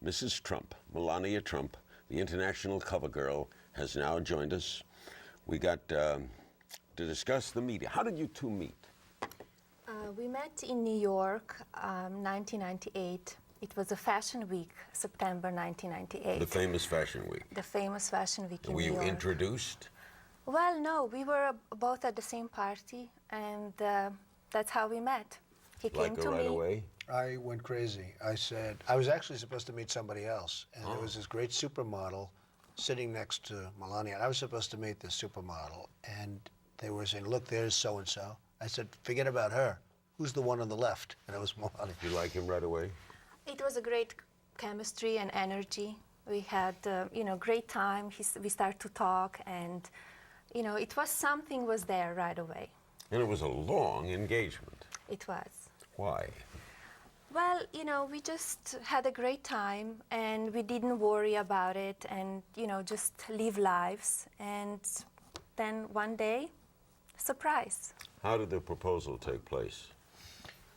Mrs. Trump, Melania Trump, the international cover girl, has now joined us. We got to discuss the media. How did you two meet? We met in New York, 1998. It was a fashion week, September 1998. The famous fashion week. The famous fashion week in Were New you York. introduced? Well, no, we were both at the same party, and that's how we met. He came to right me. away? I went crazy. I said, I was actually supposed to meet somebody else, and there was this great supermodel sitting next to Melania, and I was supposed to meet this supermodel, and they were saying, look, there's so-and-so. I said, forget about her. Who's the one on the left? And it was Melania. You like him right away? It was a great chemistry and energy. We had, great time. We started to talk, and, it was something was there right away. And it was a long engagement. It was. Why? Well, we just had a great time, and we didn't worry about it, and, just live lives. And then one day, surprise. How did the proposal take place?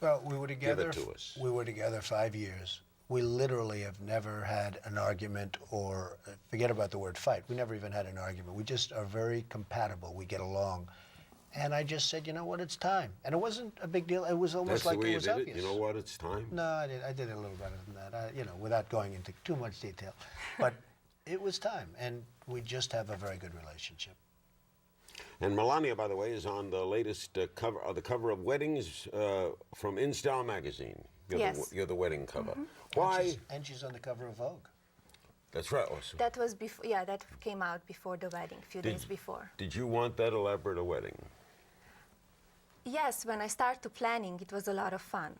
Well, we were together. Give it to us. We were together 5 years. We literally have never had an argument or, forget about the word fight. We never even had an argument. We just are very compatible. We get along. And I just said, you know what, it's time. And it wasn't a big deal. It was almost like it was obvious. You know what, it's time? No, I did it a little better than that, without going into too much detail. But it was time, and we just have a very good relationship. And Melania, by the way, is on the latest the cover of Weddings from In Style magazine. You're the wedding cover. Mm-hmm. Why? And she's on the cover of Vogue. That's right. That was before. Yeah, that came out before the wedding, a few days before. Did you want that elaborate a wedding? Yes, when I started planning, it was a lot of fun.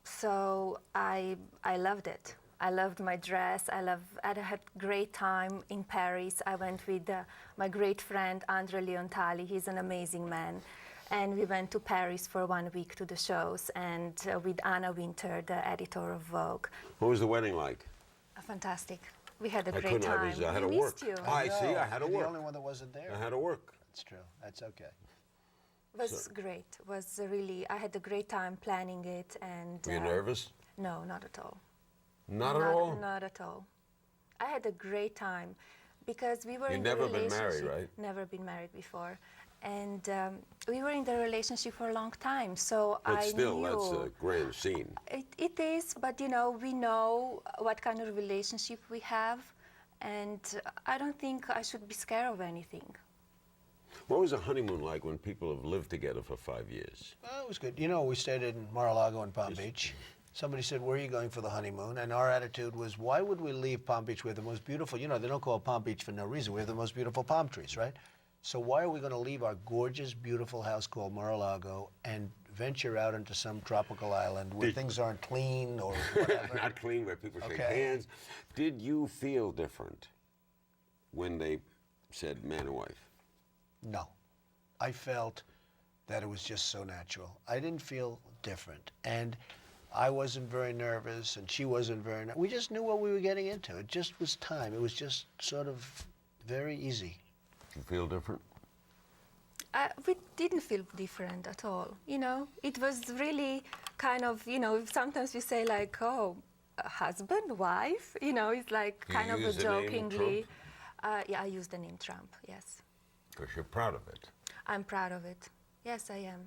So I loved it. I loved my dress. I had a great time in Paris. I went with my great friend, Andre Leontali. He's an amazing man. And we went to Paris for 1 week to the shows, and with Anna Winter, the editor of Vogue. What was the wedding like? Fantastic. We had a great time. I had to we work. missed you. I see, I had to You're work. the only one that wasn't there. I had to work. That's true. That's okay. It was great. It was really, I had a great time planning it. And Were you nervous? No, not at all. Not at all? Not at all. I had a great time because we were in You've the never been relationship. married, right? Never been married before. And we were in the relationship for a long time, so But I still, knew. that's a grand scene. It is, but we know what kind of relationship we have, and I don't think I should be scared of anything. What was a honeymoon like when people have lived together for 5 years? Well, it was good. We stayed in Mar-a-Lago and Palm Beach. Somebody said, where are you going for the honeymoon? And our attitude was, why would we leave Palm Beach? We have the most beautiful, they don't call it Palm Beach for no reason. We have the most beautiful palm trees, right? So why are we going to leave our gorgeous, beautiful house called Mar-a-Lago and venture out into some tropical island where things aren't clean or whatever? Not clean, where people shake hands. Did you feel different when they said man and wife? No. I felt that it was just so natural. I didn't feel different. And I wasn't very nervous, and she wasn't very nervous. We just knew what we were getting into. It just was time. It was just sort of very easy. You feel different? We didn't feel different at all, It was really kind of, sometimes we say like, oh, husband, wife, it's like kind of a jokingly. Yeah, I use the name Trump, yes. Because you're proud of it. I'm proud of it. Yes, I am.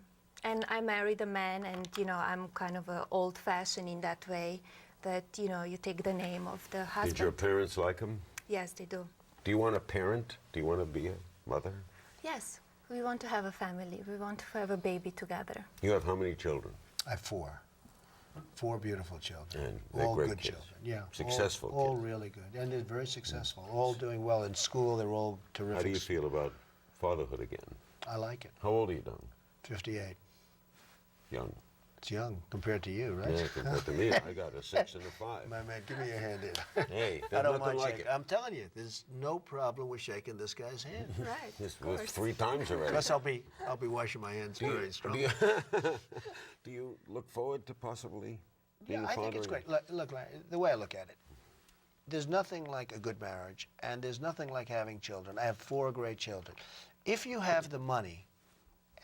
And I married a man, and, I'm kind of old-fashioned in that way, that, you take the name of the husband. Did your parents like him? Yes, they do. Do you want to parent? Do you want to be a mother? Yes, we want to have a family. We want to have a baby together. You have how many children? I have 4. 4 beautiful children. And they're all great good kids. children. Yeah. Successful all kids. really good. And they're very successful. All doing well in school. They're all terrific. How do you feel about fatherhood again? I like it. How old are you, Don? 58. Young. It's young compared to you, right? Yeah, compared to me, I got a 6 and a 5. My man, give me your hand in. Hey, I there's don't nothing mind like shaking. it. I'm telling you, there's no problem with shaking this guy's hand. Right, This of was course. 3 times already. Plus, I'll be washing my hands very strong. Do you look forward to possibly being Yeah, a I father? think it's great. Look, the way I look at it, there's nothing like a good marriage, and there's nothing like having children. I have 4 great children. If you have the money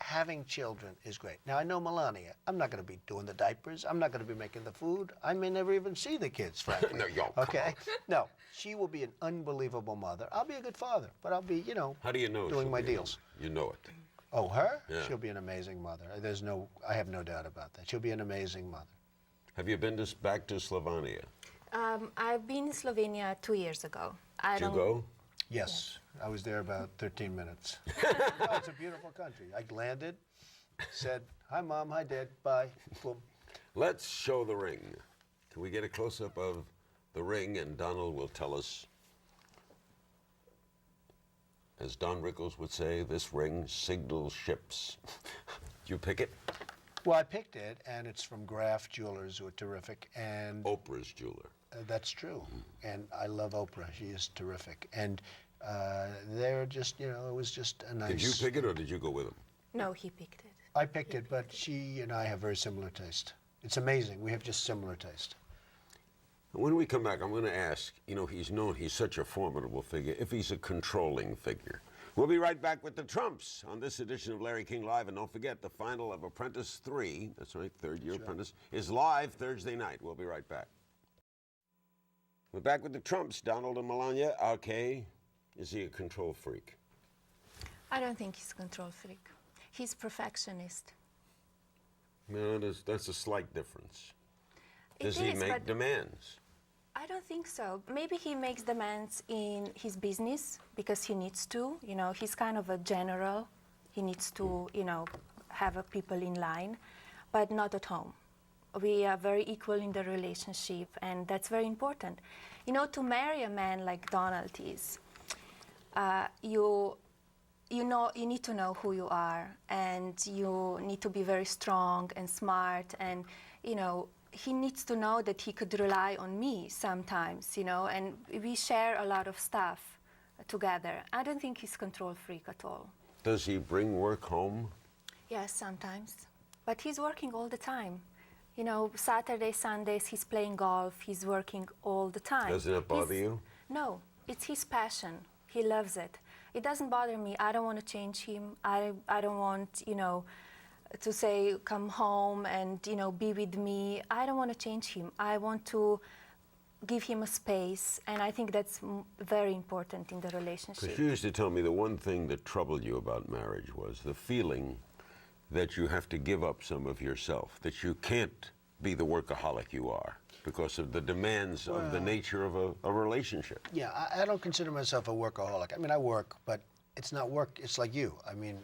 having children is great. Now, I know Melania. I'm not going to be doing the diapers. I'm not going to be making the food. I may never even see the kids, frankly. No, yo, come okay? No, she will be an unbelievable mother. I'll be a good father, but I'll be, How do you know doing she'll my be deals. You know it. Oh, her? Yeah. She'll be an amazing mother. I have no doubt about that. She'll be an amazing mother. Have you been back to Slovenia? I've been in Slovenia 2 years ago. Did you go? Yes, I was there about 13 minutes. Oh, it's a beautiful country. I landed, said, hi, Mom, hi, Dad, bye, boom. Let's show the ring. Can we get a close-up of the ring, and Donald will tell us, as Don Rickles would say, this ring signals ships. Did you pick it? Well, I picked it, and it's from Graf Jewelers, who are terrific, and Oprah's jeweler. that's true. And I love Oprah. She is terrific. And they're just, it was just a nice... Did you pick it, or did you go with him? No, he picked it. I picked it, but she and I have very similar taste. It's amazing. We have just similar taste. When we come back, I'm going to ask, he's such a formidable figure, if he's a controlling figure. We'll be right back with the Trumps on this edition of Larry King Live. And don't forget, the final of Apprentice 3, that's right, third-year apprentice, is live Thursday night. We'll be right back. We're back with the Trumps, Donald and Melania. Okay, is he a control freak? I don't think he's a control freak. He's perfectionist. No, that's a slight difference. It Does he is, make but demands? I don't think so. Maybe he makes demands in his business because he needs to. He's kind of a general. He needs to, have people in line, but not at home. We are very equal in the relationship, and that's very important. To marry a man like Donald is, you need to know who you are, and you need to be very strong and smart, and he needs to know that he could rely on me sometimes, and we share a lot of stuff together. I don't think he's control freak at all. Does he bring work home? Yes, sometimes, but he's working all the time. Saturday, Sundays, he's playing golf, he's working all the time. Doesn't it bother you? No, it's his passion. He loves it. It doesn't bother me. I don't want to change him. I don't want, to say, come home and, be with me. I don't want to change him. I want to give him a space, and I think that's very important in the relationship. Because you used to tell me the one thing that troubled you about marriage was the feeling that you have to give up some of yourself, that you can't be the workaholic you are because of the demands of the nature of a relationship. Yeah, I don't consider myself a workaholic. I mean, I work, but it's not work. It's like you. I mean,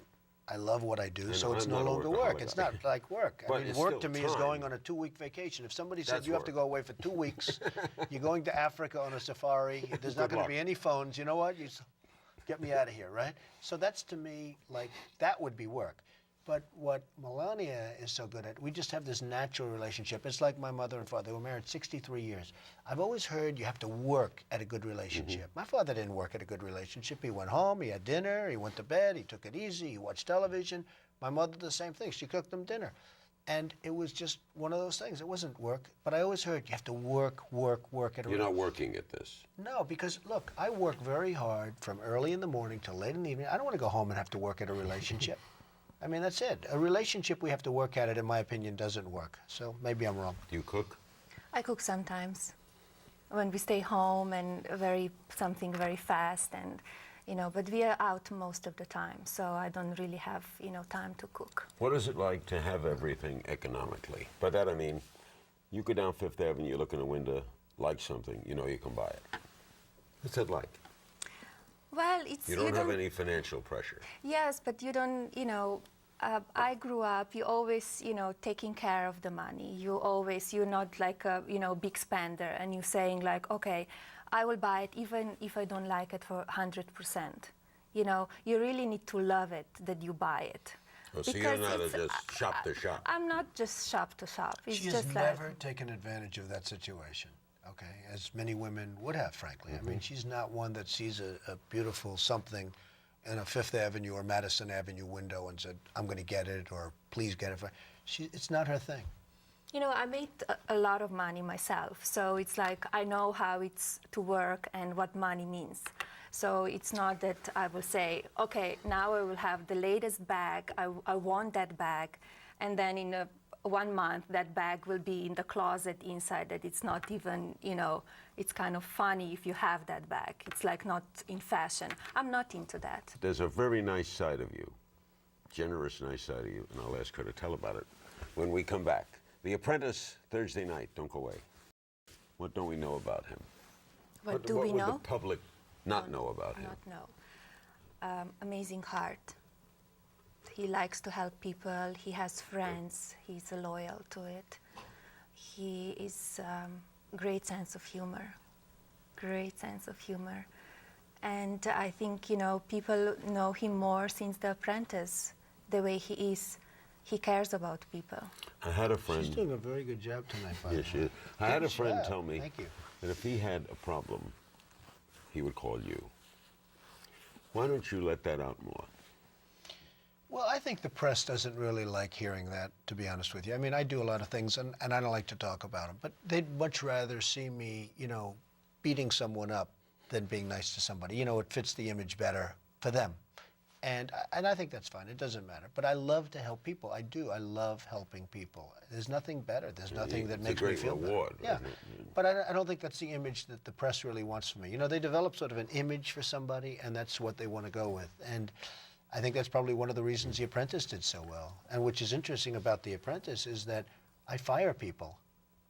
I love what I do, so it's no longer work. It's not like work. I mean, work to me is going on a 2-week vacation. If somebody said you have to go away for 2 weeks, you're going to Africa on a safari, there's not going to be any phones, you know what? You get me out of here, right? So that's, to me, like, that would be work. But what Melania is so good at, we just have this natural relationship. It's like my mother and father. They were married 63 years. I've always heard you have to work at a good relationship. My father didn't work at a good relationship. He went home, he had dinner, he went to bed, he took it easy, he watched television. My mother did the same thing. She cooked them dinner. And it was just one of those things. It wasn't work. But I always heard you have to work at a relationship. You're not working at this. No, because, look, I work very hard from early in the morning till late in the evening. I don't want to go home and have to work at a relationship. I mean, that's it. A relationship, we have to work at it, in my opinion, doesn't work. So maybe I'm wrong. Do you cook? I cook sometimes when we stay home and something very fast, and but we are out most of the time, so I don't really have time to cook. What is it like to have everything economically? By that I mean, you go down Fifth Avenue, you look in a window, like something, you can buy it. What's it like? Well, you don't have any financial pressure. Yes, but you don't, I grew up, you always, taking care of the money. You're not like a, big spender, and you're saying like, okay, I will buy it even if I don't like it for 100%. You really need to love it that you buy it. Oh, so you're not just shop to shop. I'm not just shop to shop. It's She just has never taken advantage of that situation. Okay, as many women would have, frankly. I mean, she's not one that sees a beautiful something in a Fifth Avenue or Madison Avenue window and said, I'm going to get it, or please get it. It's not her thing. You know, I made a lot of money myself, so it's like I know how it's to work and what money means. So it's not that I will say, okay, now I will have the latest bag, I want that bag, and then in 1 month that bag will be in the closet inside, that it's not even, you know, it's kind of funny if you have that bag. It's like not in fashion. I'm not into that. There's a very nice side of you, generous, nice side of you, and I'll ask her to tell about it when we come back. The Apprentice, Thursday night. Don't go away. What don't we know about him? What do we What would know? the public not know about him? Not know. Amazing heart. He likes to help people. He has friends. He's loyal to it. He is great sense of humor. Great sense of humor. And I think, you know, people know him more since The Apprentice. The way he is, he cares about people. I had a friend. She's doing a very good job tonight, by the Yes, she way. is. I had a Good friend job. tell me Thank you. that if he had a problem, he would call you. Why don't you let that out more? Well, I think the press doesn't really like hearing that, to be honest with you. I mean, I do a lot of things, and I don't like to talk about them, but they'd much rather see me, you know, beating someone up than being nice to somebody. You know, it fits the image better for them. And I think that's fine. It doesn't matter. But I love to help people. I do. I love helping people. There's nothing better. There's nothing that It's a makes me great feel reward, better. Yeah. isn't it? But I don't think that's the image that the press really wants for me. You know, they develop sort of an image for somebody, and that's what they want to go with. And I think that's probably one of the reasons The Apprentice did so well. And which is interesting about The Apprentice is that I fire people.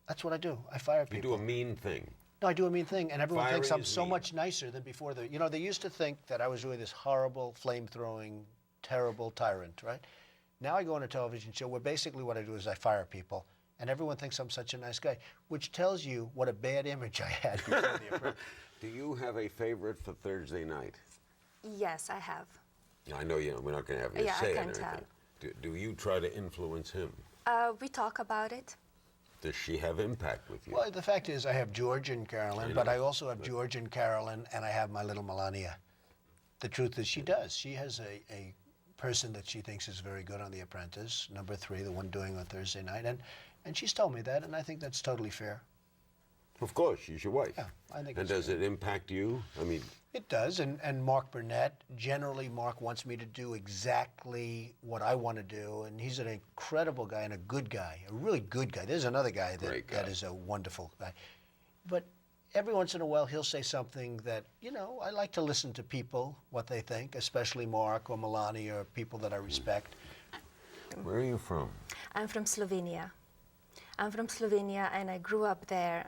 That's what I do. I fire You people. do a mean thing. No, I do a mean thing, and everyone thinks Firing I'm is so mean. much nicer than before. You know, they used to think that I was really this horrible, flame-throwing, terrible tyrant, right? Now I go on a television show where basically what I do is I fire people, and everyone thinks I'm such a nice guy, which tells you what a bad image I had before The Apprentice. Do you have a favorite for Thursday night? Yes, I have. I know we're not going to have you Yeah, I say it can or tell. anything. Do you try to influence him? We talk about it. Does she have impact with you? Well, the fact is I have George and Carolyn, I but know, I also have George and Carolyn, and I have my little Melania. The truth is she does. She has a person that she thinks is very good on The Apprentice, number 3, the one doing on Thursday night, and she's told me that, and I think that's totally fair. Of course, she's your wife. Yeah, I think And it's does it impact you? I mean, It does, and Mark Burnett, generally Mark wants me to do exactly what I want to do, and he's an incredible guy and a good guy, a really good guy. There's another guy Great guy. that is a wonderful guy. But every once in a while he'll say something that, you know, I like to listen to people, what they think, especially Mark or Melania or people that I respect. where are you from? I'm from Slovenia. I'm from Slovenia, and I grew up there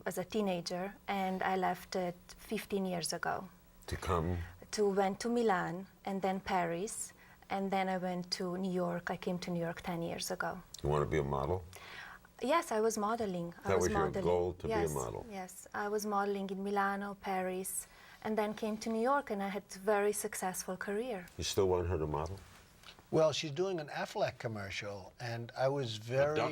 as a teenager, and I left it 15 years ago. To come? Went to Milan, and then Paris, and then I went to New York. I came to New York 10 years ago. You want to be a model? Yes, I was modeling. That was your goal, to be a model? Yes, I was modeling in Milano, Paris, and then came to New York, and I had a very successful career. You still want her to model? Well, she's doing an Aflac commercial, and I was very... duck?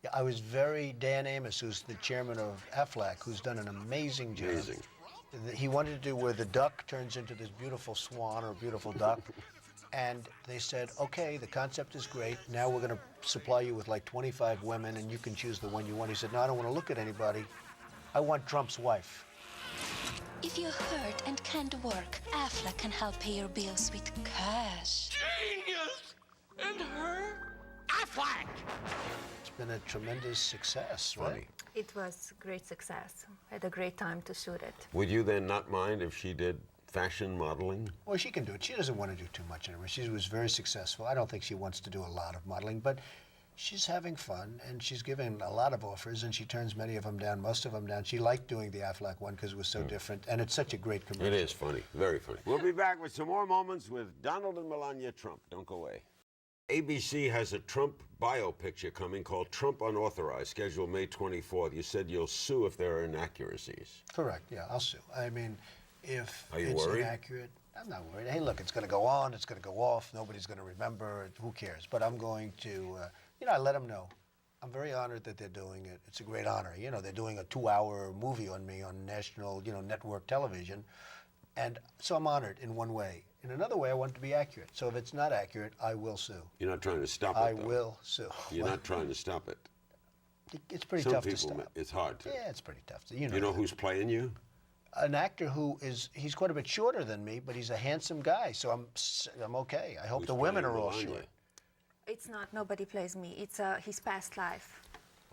Yeah, I was very... Dan Amos, who's the chairman of Aflac, who's done an amazing job. Amazing. He wanted to do where the duck turns into this beautiful swan or beautiful duck. And they said, okay, the concept is great. Now we're going to supply you with like 25 women, and you can choose the one you want. He said, no, I don't want to look at anybody. I want Trump's wife. If you're hurt and can't work, Aflac can help pay your bills with cash. Genius! And her? Aflac! It's been a tremendous success, right? Funny. It was great success. I had a great time to shoot it. Would you then not mind if she did fashion modeling? Well, she can do it. She doesn't want to do too much anymore. She was very successful. I don't think she wants to do a lot of modeling, but she's having fun, and she's given a lot of offers, and she turns many of them down, most of them down. She liked doing the Aflac one because it was so different, and it's such a great commercial. It is funny, very funny. We'll be back with some more moments with Donald and Melania Trump. Don't go away. ABC has a Trump bio picture coming called Trump Unauthorized, scheduled May 24th. You said you'll sue if there are inaccuracies. Correct, yeah, I'll sue. I mean, if Are you it's worried? inaccurate, I'm not worried. Hey, look, it's going to go on, it's going to go off, nobody's going to remember, who cares? But I'm going to, you know, I let them know. I'm very honored that they're doing it. It's a great honor. You know, they're doing a 2-hour movie on me on national, you know, network television. And so I'm honored in one way. In another way, I want it to be accurate. So if it's not accurate, I will sue. You're not trying to stop it, I though. will sue. You're not trying to stop it. It's pretty Some tough to people, stop. it's hard to. Yeah, it's pretty tough. You know that. who's playing you? An actor he's quite a bit shorter than me, but he's a handsome guy, so I'm okay. I hope Who's the women playing are all Melania? short. It's not, nobody plays me. It's his past life.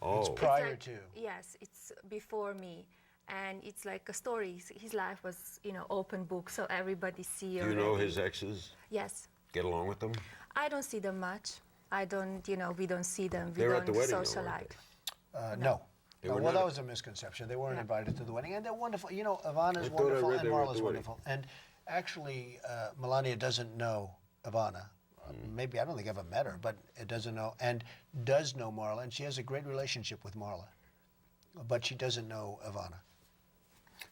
Oh, It's It's prior like- to. Yes, it's before me. And it's like a story. His life was, open book, so everybody see do you know already. his exes? Yes. Get along with them? I don't see them much. I don't, we don't see them. We They were don't at the wedding, though, socialite. weren't No. They No, were well, not that a- was a misconception. They weren't Yeah. invited to the wedding, and they're wonderful. Ivana's I thought I wonderful, read and they were at Marla's the wedding. wonderful. And actually, Melania doesn't know Ivana. Maybe, I don't think I ever met her, but it doesn't know, and does know Marla, and she has a great relationship with Marla. But she doesn't know Ivana.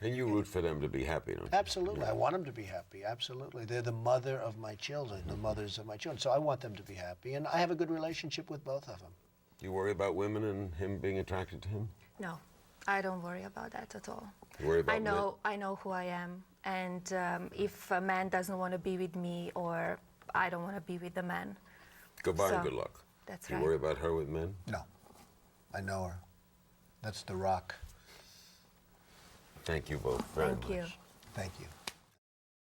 And you root for them to be happy, don't you? Absolutely. I want them to be happy. Absolutely. They're the mother of my children, the mothers of my children. So I want them to be happy. And I have a good relationship with both of them. You worry about women and him being attracted to him? No, I don't worry about that at all. You worry about I know who I am, and if a man doesn't want to be with me, or I don't want to be with the man, men? Goodbye and So, good luck. that's Do you right. worry about her with men? No. I know her. That's the rock. Thank you both very Thank much. you. Thank you.